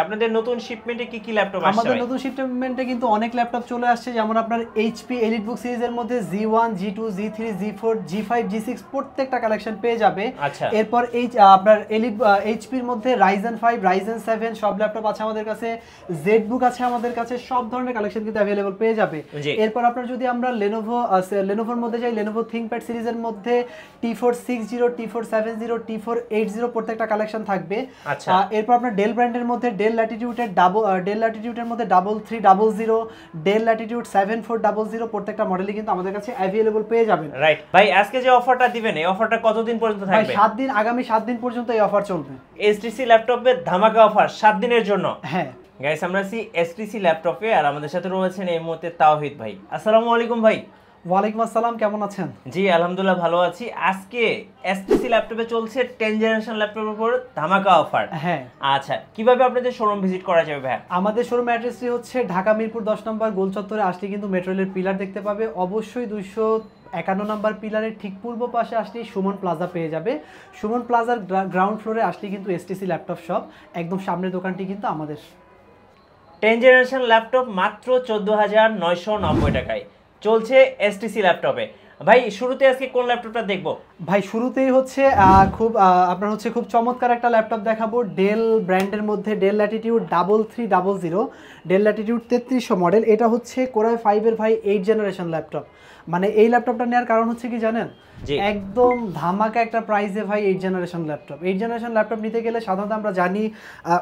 আপনাদের নতুন শিপমেন্টে কি কি ল্যাপটপ আসছে? আমাদের নতুন শিপমেন্টে কিন্তু অনেক ল্যাপটপ চলে আসছে, যেমন আপনার এইচপি এলিটবুক সিরিজের মধ্যে G1 G2 G3 G4 G5 G6 প্রত্যেকটা কালেকশন পেয়ে যাবে। আচ্ছা, এরপর আপনার এইচপির মধ্যে Ryzen 5 Ryzen 7 সব ল্যাপটপ আছে আমাদের কাছে, জেডবুক আছে আমাদের কাছে, সব ধরনের কালেকশন কিন্তু অ্যাভেলেবল পেয়ে যাবে। এরপর আপনার যদি আমরা লেনোভোর মধ্যে যাই, লেনোভো থিংকপ্যাড সিরিজের মধ্যে T460 T470 T480 প্রত্যেকটা কালেকশন থাকবে। আচ্ছা, এরপর আপনার ডেল ব্র্যান্ডের মধ্যে ডেল ল্যাটিটিউডের মধ্যে 3300, ডেল ল্যাটিটিউড 7400 প্রত্যেকটা মডেলই কিন্তু আমাদের কাছে অ্যাভেলেবল পেয়ে যাবেন। রাইট ভাই, আজকে যে অফারটা দিবেন এই অফারটা কতদিন পর্যন্ত থাকবে? ভাই 7 দিন, আগামী 7 দিন পর্যন্ত এই অফার চলবে। এসটিসি ল্যাপটপের ধামাকা অফার 7 দিনের জন্য। হ্যাঁ গাইস, আমরা আছি এসটিসি ল্যাপটপে আর আমাদের সাথে রয়েছেন এই মুহূর্তে তাওহিদ ভাই। আসসালামু আলাইকুম ভাই। ওয়ালাইকুম আসসালাম, কেমন আছেন? জি আলহামদুলিল্লাহ ভালো আছি। আজকে এসটিসি ল্যাপটপে চলছে 10 জেনারেশন ল্যাপটপের উপর ধামাকা অফার। হ্যাঁ আচ্ছা, কিভাবে আপনাদের শোরুম ভিজিট করা যাবে ভাই? আমাদের শোরুম অ্যাড্রেসটি হচ্ছে ঢাকা মিরপুর 10 নম্বর গোল চত্বরে আসলে কিন্তু মেট্রো রেলের পিলার দেখতে পাবে। অবশ্যই 251 নম্বর পিলারের ঠিক পূর্ব পাশে আসলে সুমন প্লাজা পেয়ে যাবে। সুমন প্লাজার গ্রাউন্ড ফ্লোরে আসলে কিন্তু এসটিসি ল্যাপটপ শপ, একদম সামনের দোকানটি কিন্তু আমাদের। 10 জেনারেশন ল্যাপটপ মাত্র 14,990 টাকায় চলছে এসটিসি ল্যাপটপে। ভাই শুরুতে আজকে কোন ল্যাপটপটা দেখবো? ভাই শুরুতেই হচ্ছে আপনার হচ্ছে খুব চমৎকার একটা ল্যাপটপ দেখাবো, ডেল ব্র্যান্ডের মধ্যে del Latitude 3300, del Latitude 3300 model. এটা হচ্ছে কোরাই 5 এর ভাই 8 জেনারেশন ল্যাপটপ। মানে এই ল্যাপটপটা নেওয়ার কারণ হচ্ছে কি জানেন, একদম ধামাকা একটা প্রাইসে ভাই 8 জেনারেশন ল্যাপটপ। 8 জেনারেশন ল্যাপটপ নিতে গেলে সাধারণত আমরা জানি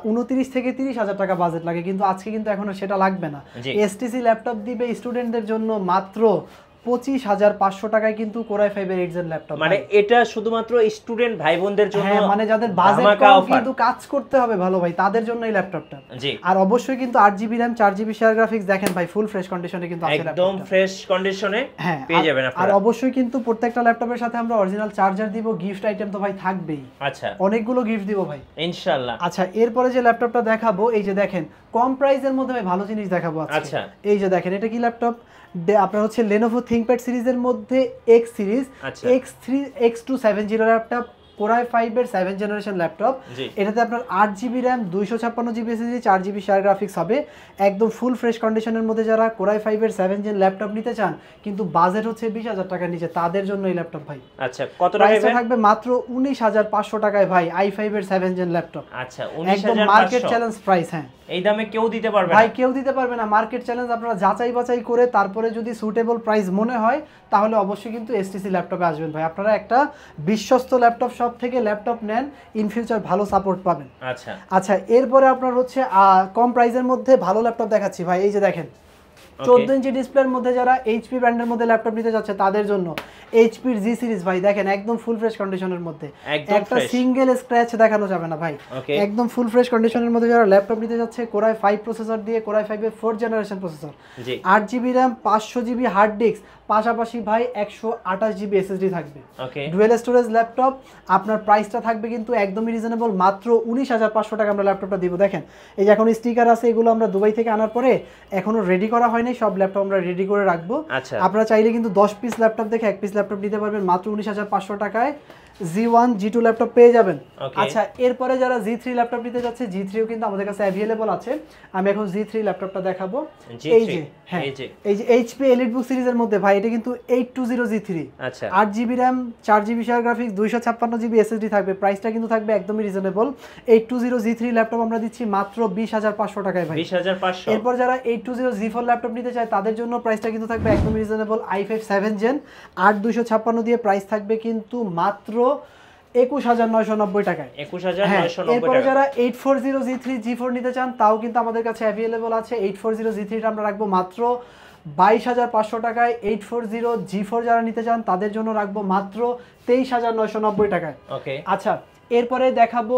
29 থেকে 30 হাজার টাকা বাজেট লাগে, কিন্তু আজকে কিন্তু এখন সেটা লাগবে না। এসটিসি ল্যাপটপ দিবে স্টুডেন্টদের জন্য মাত্র 25,500 টাকায় কিন্তু কোরাই 5 এর 8 জেন ল্যাপটপ। মানে এটা শুধুমাত্র স্টুডেন্ট ভাই বোনদের জন্য, হ্যাঁ মানে যাদের বাজেট কম কিন্তু কাজ করতে হবে ভালো ভাই, তাদের জন্য এই ল্যাপটপটা। আর অবশ্যই কিন্তু 8GB RAM 4GB share graphics, দেখেন ভাই ফুল ফ্রেশ কন্ডিশনে কিন্তু আছে ল্যাপটপটা, একদম ফ্রেশ কন্ডিশনে পেয়ে যাবেন আপনারা। আর অবশ্যই কিন্তু প্রত্যেকটা ল্যাপটপের সাথে আমরা অরিজিনাল চার্জার দিব, গিফট আইটেম তো ভাই থাকবেই। আচ্ছা, অনেকগুলো গিফট দিব ভাই ইনশাআল্লাহ। আচ্ছা, এরপরে যে ল্যাপটপটা দেখাবো, এই যে দেখেন কম প্রাইসের মধ্যে ভাই ভালো জিনিস দেখাবো আজকে। আচ্ছা, এই যে দেখেন এটা কি ল্যাপটপ, আপনার হচ্ছে Lenovo ThinkPad সিরিজের মধ্যে X series X270 laptop, core i 5 এর 7 জেনারেশন ল্যাপটপ। এটাতে আপনার 8GB RAM 256GB SSD 4GB share graphics হবে। একদম ফুল ফ্রেশ কন্ডিশনের মধ্যে যারা কোরাই 5 এর 7 জেন ল্যাপটপ নিতে চান কিন্তু বাজেট হচ্ছে 20,000 টাকার নিচে, তাদের জন্য এই ল্যাপটপ ভাই। আচ্ছা, কত টাকায় থাকবে? মাত্র 19,500 টাকায় ভাই i5 এর 7 জেন ল্যাপটপ। আচ্ছা, একদম মার্কেট চ্যালেঞ্জ প্রাইস। হ্যাঁ এই দামে কেউ দিতে পারবে না ভাই, কেউ দিতে পারবে না। মার্কেট চ্যালেঞ্জ, আপনারা যাচাই বাছাই করে তারপরে যদি সুটেবল প্রাইস মনে হয় তাহলে অবশ্যই কিন্তু এসটিসি ল্যাপটপে আসবেন ভাই। আপনারা একটা বিশ্বস্ত ল্যাপটপ শপ থেকে ল্যাপটপ নেন, ইন ফিউচার ভালো সাপোর্ট পাবেন। আচ্ছা আচ্ছা, এরপরে আপনার হচ্ছে কম প্রাইসের মধ্যে ভালো ল্যাপটপ দেখাচ্ছি ভাই। এই যে দেখেন 14 ইঞ্চি ডিসপ্লের মধ্যে যারা এইচপি ব্র্যান্ডের মধ্যে ল্যাপটপ নিতে যাচ্ছে তাদের জন্য এইচপির জি সিরিজ ভাই, দেখেন একদম ফুল ফ্রেশ কন্ডিশনের মধ্যে, একটা সিঙ্গেল স্ক্র্যাচ দেখানো যাবে না ভাই। একদম ফুল ফ্রেশ কন্ডিশনের মধ্যে যারা ল্যাপটপ নিতে যাচ্ছে, কোরাই 5 প্রসেসর দিয়ে, কোরাই 5 এর 4 generation processor, 8GB RAM 500GB hard disk, পাশাপাশি ভাই 128GB SSD থাকবে। Dual storage laptop. আপনার প্রাইসটা থাকবে কিন্তু একদমই রিজনেবল, মাত্র 19,500 টাকা আমরা ল্যাপটপটা দিব। দেখেন এই যে এখন স্টিকার আছে, এগুলো আমরা দুবাই থেকে আনার পরে এখনো রেডি করা হয়নি, সব ল্যাপটপ আমরা রেডি করে রাখবো। আপনারা চাইলে কিন্তু 10 পিস ল্যাপটপ দেখে 1 পিস ল্যাপটপ নিতে পারবেন মাত্র 19,500 টাকায়। G1 G2 ল্যাপটপ পেয়ে যাবেন। আচ্ছা, এরপরে যারা G3 ল্যাপটপ নিতে যাচ্ছে, G3ও কিন্তু আমাদের কাছে অ্যাভেলেবল আছে। আমি এখন G3 ল্যাপটপটা দেখাবো। এই যে হ্যাঁ, এই যে HP এলিটবুক সিরিজের মধ্যে ভাই, এটা কিন্তু 820 G3, 8GB RAM 4GB share graphics 256GB SSD থাকবে। প্রাইসটা কিন্তু থাকবে একদমই রিজনেবল। 820 G3 ল্যাপটপ আমরা দিচ্ছি মাত্র 20,500 টাকায় ভাই। 20,500। এরপর যারা 820 G4 ল্যাপটপ নিতে চায় তাদের জন্য প্রাইসটা কিন্তু থাকবে একদমই রিজনেবল। i5 7 জেন 8256 দিয়ে প্রাইস থাকবে কিন্তু মাত্র 21,990 টাকায়। 21,990 এরপরে যারা 840 G3 G4 নিতে চান তাও কিন্তু আমাদের কাছে অ্যাভেলেবল আছে। 840 G3টা আমরা রাখবো মাত্র 22,500 টাকায়। 840 G4 যারা নিতে চান তাদের জন্য রাখবো মাত্র 23,990 টাকায়। আচ্ছা, এরপরে দেখাবো,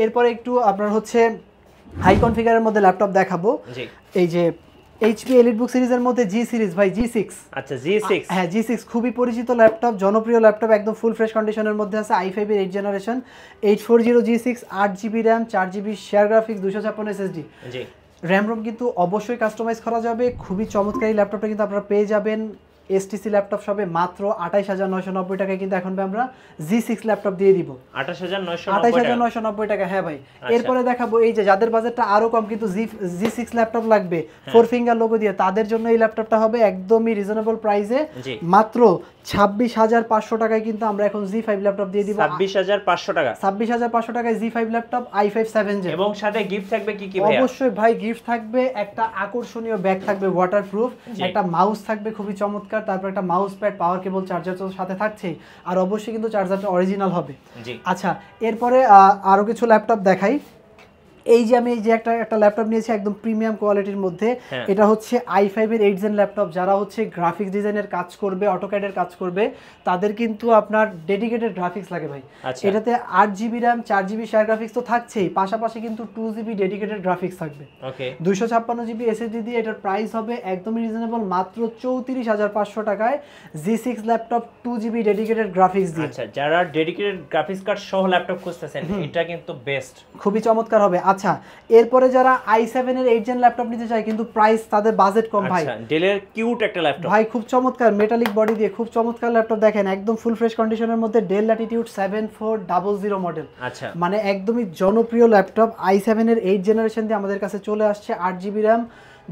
এরপরে একটু আপনার হচ্ছে হাই কনফিগারের মধ্যে ল্যাপটপ দেখাবো। এই যে এইচপি এলিটবুক সিরিজের মধ্যে জি সিরিজ ভাই, G6। আচ্ছা, G6। হ্যাঁ, G6 খুবই পরিচিত ল্যাপটপ, জনপ্রিয় ল্যাপটপ, একদম ফুল ফ্রেশ কন্ডিশনের মধ্যে আছে। i5 এর 8 generation 840 G6, 8GB RAM 4GB share graphics 256 SSD। RAM ROM কিন্তু অবশ্যই কাস্টমাইজ করা যাবে। খুবই চমৎকার এই ল্যাপটপটা কিন্তু আপনারা পেয়ে যাবেন এসটিসি ল্যাপটপ সবে মাত্র 28990 টাকায় কিন্তু এখন আমরা G6 ল্যাপটপ দিয়ে দিব 28990 টাকা। হ্যাঁ ভাই, এরপরে দেখাবো এই যে যাদের বাজেটটা আরো কম কিন্তু G6 ল্যাপটপ লাগবে 4 ফিঙ্গার লোগো দিয়ে, তাদের জন্য এই ল্যাপটপটা হবে একদমই রিজনেবল প্রাইসে মাত্র 26500 টাকায় কিন্তু আমরা এখন G5 ল্যাপটপ দিয়ে দিব। 26500 টাকা, 26500 টাকায় G5 ল্যাপটপ i5 7 Gen, এবং সাথে গিফট থাকবে কি কি ভাই? অবশ্যই ভাই গিফট থাকবে, একটা আকর্ষণীয় ব্যাগ থাকবে ওয়াটারপ্রুফ, একটা মাউস থাকবে খুবই চমৎকার, তারপর একটা মাউস প্যাড, পাওয়ার কেবল, চার্জার তো সাথে থাকছেই, আর অবশ্যই কিন্তু চার্জারটা অরিজিনাল হবে। আচ্ছা, এরপরে আরো কিছু ল্যাপটপ দেখাই। এই যে আমি এই যে একটা ল্যাপটপ নিয়েছি একদম প্রিমিয়াম কোয়ালিটির মধ্যে, এটা হচ্ছে i5 এর 8 জেন ল্যাপটপ। যারা হচ্ছে গ্রাফিক্স ডিজাইনের কাজ করবে, অটোক্যাডের কাজ করবে, তাদের কিন্তু আপনার ডেডিকেটেড গ্রাফিক্স লাগে ভাই। এটাতে 8GB RAM, 4GB share graphics তো থাকছেই, পাশাপাশি কিন্তু 2GB ডেডিকেটেড গ্রাফিক্স থাকবে। 256GB এসএসডি দিয়ে এটার প্রাইস হবে একদমই রিজনেবল মাত্র 34500 টাকায় G6 laptop 2GB dedicated graphics দিয়ে। আচ্ছা, যারা ডেডিকেটেড গ্রাফিক্স কার্ড সহ ল্যাপটপ খুঁজতেছেন, এটা কিন্তু বেস্ট, খুবই চমৎকার হবে। আচ্ছা, এরপরে যারা i7 এর 8 জেন ল্যাপটপ নিতে চায় কিন্তু প্রাইস তাদের বাজেট কম ভাই, আচ্ছা ডেলের কিউট একটা ল্যাপটপ ভাই, খুব চমৎকার মেটালিক বডি দিয়ে খুব চমৎকার ল্যাপটপ। দেখেন একদম ফুল ফ্রেশ কন্ডিশনের মধ্যে ডেল ল্যাটিটিউড 7400 মডেল, আচ্ছা মানে একদমই জনপ্রিয় ল্যাপটপ। i7 এর 8 জেনারেশন দিয়ে আমাদের কাছে চলে আসছে, 8GB র্যাম,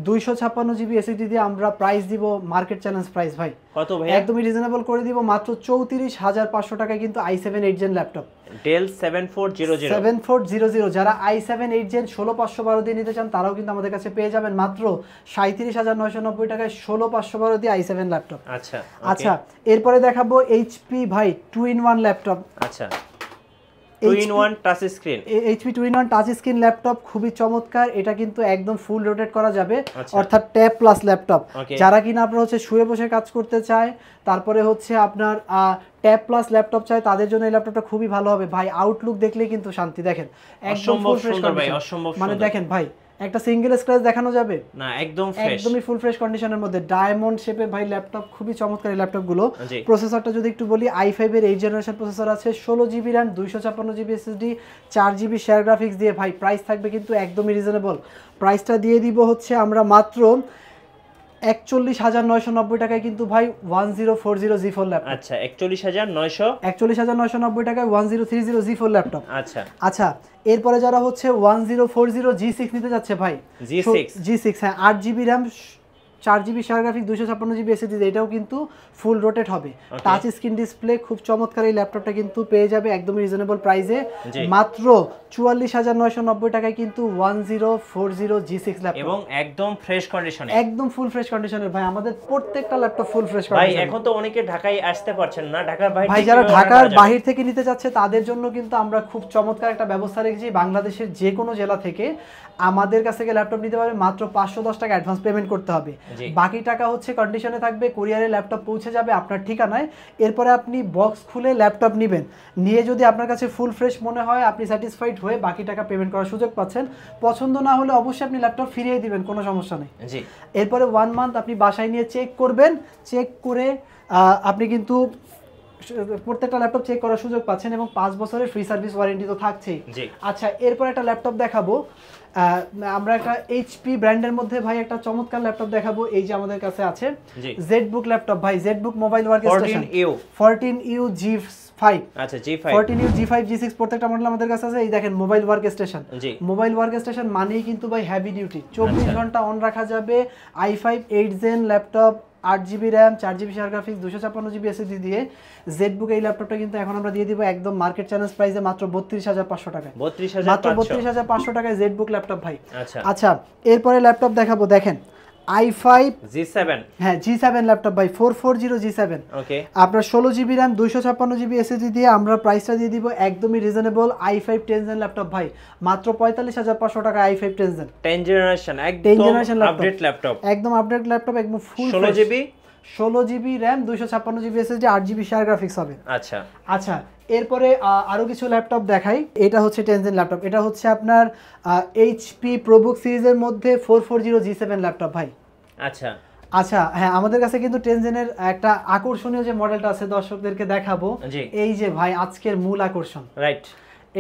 256GB এসএসডি দিয়ে আমরা প্রাইস দিব মার্কেট চ্যালেঞ্জ প্রাইস ভাই। কত ভাই? একদমই রিজনেবল করে দিব মাত্র 34500 টাকায় কিন্তু i7 8 জেন ল্যাপটপ ডেল 7400। যারা i7 8 জেন 16512 দিয়ে নিতে চান তারাও কিন্তু আমাদের কাছে পেয়ে যাবেন মাত্র 37990 টাকায় 16512 দিয়ে i7 ল্যাপটপ। আচ্ছা আচ্ছা, এরপরে দেখাবো HP ভাই 2-in-1 ল্যাপটপ। আচ্ছা, 2-in-1 touch screen, HP 2-in-1 touch screen laptop, খুবই চমৎকার। এটা কিন্তু একদম ফুল রোটেট করা যাবে, অর্থাৎ ট্যাব প্লাস ল্যাপটপ। যারা কিনা আপনার হচ্ছে শুয়ে বসে কাজ করতে চায়, তারপরে হচ্ছে আপনার ট্যাব প্লাস ল্যাপটপ চায়, তাদের জন্য এই ল্যাপটপটা খুবই ভালো হবে ভাই। আউটলুক দেখলেই কিন্তু শান্তি, দেখেন একদম ফুল ফ্রেশ কন্ডিশন, মানে দেখেন ভাই একটা সিঙ্গেল স্ক্র্যাচ দেখানো যাবে না, একদম ফ্রেশ, একদমই ফুল ফ্রেশ কন্ডিশনের মধ্যে ডায়মন্ড শেপে ভাই ল্যাপটপ, খুবই চমৎকার এই ল্যাপটপগুলো। প্রসেসরটা যদি একটু বলি, i5 এর 8 জেনারেশন প্রসেসর আছে, 16GB RAM, 256GB SSD, 4GB share graphics দিয়ে ভাই প্রাইস থাকবে কিন্তু একদমই রিজনেবল। প্রাইসটা দিয়ে দিব হচ্ছে আমরা মাত্র 41990 টাকায় কিন্তু ভাই 1040 G4 ল্যাপটপ। আচ্ছা, 41990 টাকায় 1030 G4 ল্যাপটপ। আচ্ছা আচ্ছা, এরপরে যারা হচ্ছে 1040 G6 নিতে যাচ্ছে ভাই, G6 হ্যাঁ, 8GB RAM, 4GB share graphics, 256GB SSD, এটাও কিন্তু ফুল রোটেট হবে, টাচ স্ক্রিন ডিসপ্লে, খুব চমৎকার এই ল্যাপটপটা কিন্তু পেয়ে যাবে একদমই রিজনেবল প্রাইসে মাত্র 44990 টাকায় কিন্তু 1040 G6 ল্যাপটপ, এবং একদম ফ্রেশ কন্ডিশনে, একদম ফুল ফ্রেশ কন্ডিশনের ভাই। আমাদের প্রত্যেকটা ল্যাপটপ ফুল ফ্রেশ ভাই। কন্ডিশন। এখন তো অনেকে ঢাকায় আসতে পারছেন না, ঢাকার বাইরে, ভাই যারা ঢাকার বাহির থেকে নিতে যাচ্ছে তাদের জন্য কিন্তু আমরা খুব চমৎকার একটা ব্যবস্থা রেখেছি। বাংলাদেশের যে কোনো জেলা থেকে আমাদের কাছ থেকে ল্যাপটপ নিতে পারবে, মাত্র 510 টাকা অ্যাডভান্স পেমেন্ট করতে হবে, বাকি টাকা হচ্ছে কন্ডিশনে থাকবে, কুরিয়ারে ল্যাপটপ পৌঁছে যাবে আপনার ঠিকানায়। এরপরে আপনি বক্স খুলে ল্যাপটপ নেবেন, নিয়ে যদি আপনার কাছে ফুল ফ্রেশ মনে হয়, আপনি স্যাটিসফাইড হয়ে বাকি টাকা পেমেন্ট করার সুযোগ পাচ্ছেন। পছন্দ না হলে অবশ্যই আপনি ল্যাপটপ ফিরিয়ে দিবেন, কোনো সমস্যা নেই। এরপরে 1 মান্থ আপনি বাসায় নিয়ে চেক করবেন, চেক করে আপনি কিন্তু প্রত্যেকটা ল্যাপটপ চেক করার সুযোগ পাচ্ছেন, এবং 5 বছরের ফ্রি সার্ভিস ওয়ারেন্টি তো থাকছেই। আচ্ছা, এরপর একটা ল্যাপটপ দেখাবো, আমরা একটা এইচপি ব্র্যান্ডের মধ্যে ভাই একটা চমৎকার ল্যাপটপ দেখাবো। এই যে আমাদের কাছে আছে জেডবুক ল্যাপটপ ভাই, ZBook mobile workstation 14U G5, আচ্ছা G5, 14U G5 G6 প্রত্যেকটা মডেল আমাদের কাছে আছে। এই দেখেন মোবাইল ওয়ার্কস্টেশন, মোবাইল ওয়ার্কস্টেশন মানেই কিন্তু ভাই হেভি ডিউটি, 24 ঘন্টা অন রাখা যাবে। i5 8 gen laptop, 8GB RAM, 4GB share graphics, 256GB SSD দিয়ে জেডবুক এই ল্যাপটপটা কিন্তু এখন আমরা দিয়ে দিব একদম মার্কেট চ্যালেঞ্জ প্রাইসে মাত্র 32500 টাকায়, মাত্র 32500 টাকায় জেডবুক ল্যাপটপ ভাই। আচ্ছা, এরপরে ল্যাপটপ দেখাবো, দেখেন i5 G7, হ্যাঁ G7 ল্যাপটপ ভাই, 440 G7, ওকে, আপনার 16GB র্যাম, 256GB এসএসডি দিয়ে আমরা প্রাইসটা দিয়ে দিব একদমই রিজনেবল। i5 10 জেন ল্যাপটপ ভাই, মাত্র 45500 টাকা i5 10 জেন, 10 জেনারেশন, একদম আপডেট ল্যাপটপ, একদম আপডেট ল্যাপটপ, একদম ফুল 16GB RAM, 256GB SSD, 8GB share graphics হবে। আচ্ছা আচ্ছা, এরপরে আরো কিছু ল্যাপটপ দেখাই। এটা হচ্ছে 10 জেন ল্যাপটপ, এটা হচ্ছে আপনার এইচপি প্রোবুক সিরিজের মধ্যে 440 G7 ল্যাপটপ ভাই। আচ্ছা আচ্ছা, হ্যাঁ আমাদের কাছে কিন্তু 10 জেনের একটা আকর্ষণীয় যে মডেলটা আছে দর্শকদেরকে দেখাবো। এই যে ভাই আজকের মূল আকর্ষণ, রাইট,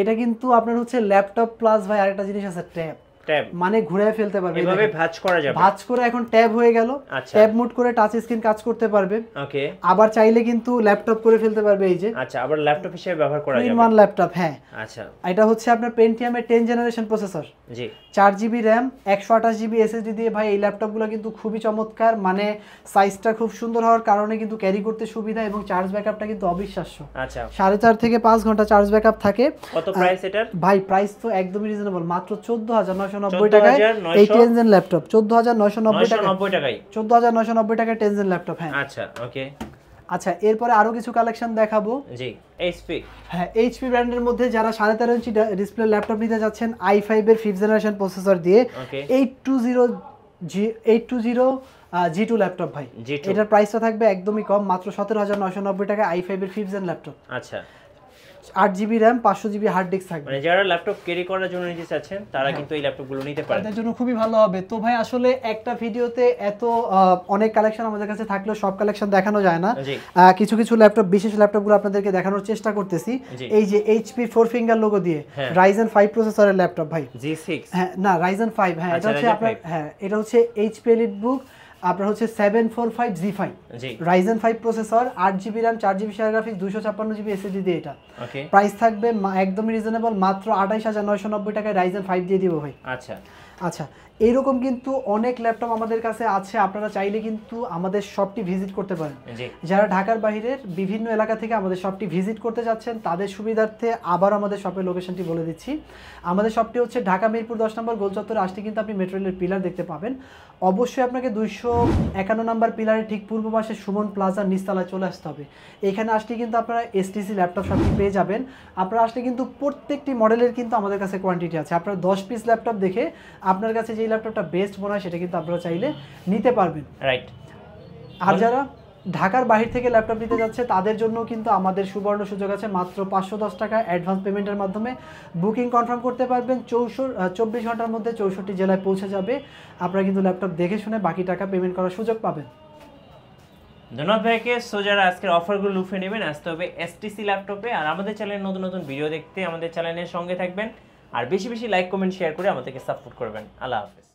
এটা কিন্তু আপনার হচ্ছে ল্যাপটপ প্লাস ভাই আরেকটা জিনিস আছে ট্যাব। ট্যাব মানে ঘুরায় ফেলতে পারবে, এভাবে ভাঁজ করা যাবে, ভাঁজ করে এখন ট্যাব হয়ে গেল, আচ্ছা ট্যাব মোড করে টাচ স্ক্রিন কাজ করতে পারবে। ওকে, আবার চাইলে কিন্তু ল্যাপটপ করে ফেলতে পারবে, এই যে আচ্ছা আবার ল্যাপটপ হিসেবে ব্যবহার করা যাবে, 3-in-1 ল্যাপটপ। হ্যাঁ, আচ্ছা এটা হচ্ছে আপনার পেন্টিয়ামের 10 জেনারেশন প্রসেসর, জি 4GB র্যাম, 128GB SSD দিয়ে ভাই এই ল্যাপটপগুলো কিন্তু খুবই চমৎকার, মানে সাইজটা খুব সুন্দর হওয়ার কারণে কিন্তু ক্যারি করতে সুবিধা এবং চার্জ ব্যাকআপটা কিন্তু অবিশ্বাস্য। আচ্ছা 4.5 থেকে 5 ঘন্টা চার্জ ব্যাকআপ থাকে। কত প্রাইস এটার? ভাই প্রাইস তো একদমই রিজনেবল, মাত্র 14990 টাকায় এই 10 জেন ল্যাপটপ, 14990 টাকায় 14990 টাকায় 10 জেন ল্যাপটপ। হ্যাঁ আচ্ছা ওকে, আচ্ছা এরপরে আরো কিছু কালেকশন দেখাবো। জি এইচপি, হ্যাঁ এইচপি ব্র্যান্ডের মধ্যে যারা 13.5 ইঞ্চি ডিসপ্লে ল্যাপটপ নিতে যাচ্ছেন i5 এর 5th জেনারেশন প্রসেসর দিয়ে, 820 G2 ল্যাপটপ ভাই, এটার প্রাইসটা থাকবে একদমই কম, মাত্র 17990 টাকা i5 এর 5th জেন ল্যাপটপ। আচ্ছা 8GB RAM, 500GB hard disk থাকবে। মানে যারা ল্যাপটপ ক্যারি করার জন্য নিতে চাচ্ছেন তারা কিন্তু এই ল্যাপটপগুলো নিতে পারেন, তাদের জন্য খুবই ভালো হবে। তো ভাই আসলে একটা ভিডিওতে এত অনেক কালেকশন আমাদের কাছে থাকলেও সব কালেকশন দেখানো যায় না, কিছু কিছু ল্যাপটপ, বিশেষ ল্যাপটপগুলো আপনাদেরকে দেখানোর চেষ্টা করতেছি। এই যে HP 4 ফিঙ্গার লোগো দিয়ে Ryzen 5 প্রসেসরের ল্যাপটপ ভাই, G6, হ্যাঁ না Ryzen 5, হ্যাঁ এটা হচ্ছে আপনার, হ্যাঁ এটা হচ্ছে HP EliteBook আপনার হচ্ছে 745G5 Ryzen 5 processor, 8GB RAM, 4GB share graphics, 256GB SSD দিয়ে এটা। প্রাইস থাকবে একদমই রিজনেবল, মাত্র 28990 টাকায় Ryzen 5 দিয়ে দিব ভাই। আচ্ছা আচ্ছা এইরকম কিন্তু অনেক ল্যাপটপ আমাদের কাছে আছে, আপনারা চাইলে কিন্তু আমাদের শপটি ভিজিট করতে পারেন। যারা ঢাকার বাইরের বিভিন্ন এলাকা থেকে আমাদের শপটি ভিজিট করতে যাচ্ছেন তাদের সুবিধার্থে আবার আমাদের শপের লোকেশনটি বলে দিচ্ছি। আমাদের শপটি হচ্ছে ঢাকা মিরপুর 10 নম্বর গোল চত্বরে আসলে কিন্তু আপনি মেট্রো রেলের পিলার দেখতে পাবেন। অবশ্যই আপনাকে 251 নম্বর পিলারের ঠিক পূর্ব পাশে সুমন প্লাজার নিচতলায় চলে আসতে হবে। এখানে আসলে কিন্তু আপনারা STC ল্যাপটপ শপটি পেয়ে যাবেন। আপনারা আসলে কিন্তু প্রত্যেকটি মডেলের কিন্তু আমাদের কাছে কোয়ান্টিটি আছে, আপনারা 10 পিস ল্যাপটপ দেখে আপনার কাছে যে ল্যাপটপটা বেস্ট মনে হয় সেটা কিন্তু আপনারা চাইলে নিতে পারবেন, রাইট। আর যারা ঢাকার বাইরে থেকে ল্যাপটপ নিতে যাচ্ছে তাদের জন্য কিন্তু আমাদের সুবর্ণ সুযোগ আছে, মাত্র 510 টাকা অ্যাডভান্স পেমেন্টের মাধ্যমে বুকিং কনফার্ম করতে পারবেন। 24 ঘন্টার মধ্যে 64 জেলায় পৌঁছে যাবে, আপনারা কিন্তু ল্যাপটপ দেখে শুনে বাকি টাকা পেমেন্ট করার সুযোগ পাবেন। ধন্যবাদ ভাইকে। সো যারা আজকের অফারগুলো লুফে নেবেন আসতে হবে STC ল্যাপটপে। আর আমাদের চ্যানেলে নতুন নতুন ভিডিও দেখতে আমাদের চ্যানেলের সঙ্গে থাকবেন, আর বেশি বেশি লাইক কমেন্ট শেয়ার করে আমাদেরকে সাপোর্ট করবেন। আল্লাহ হাফেজ।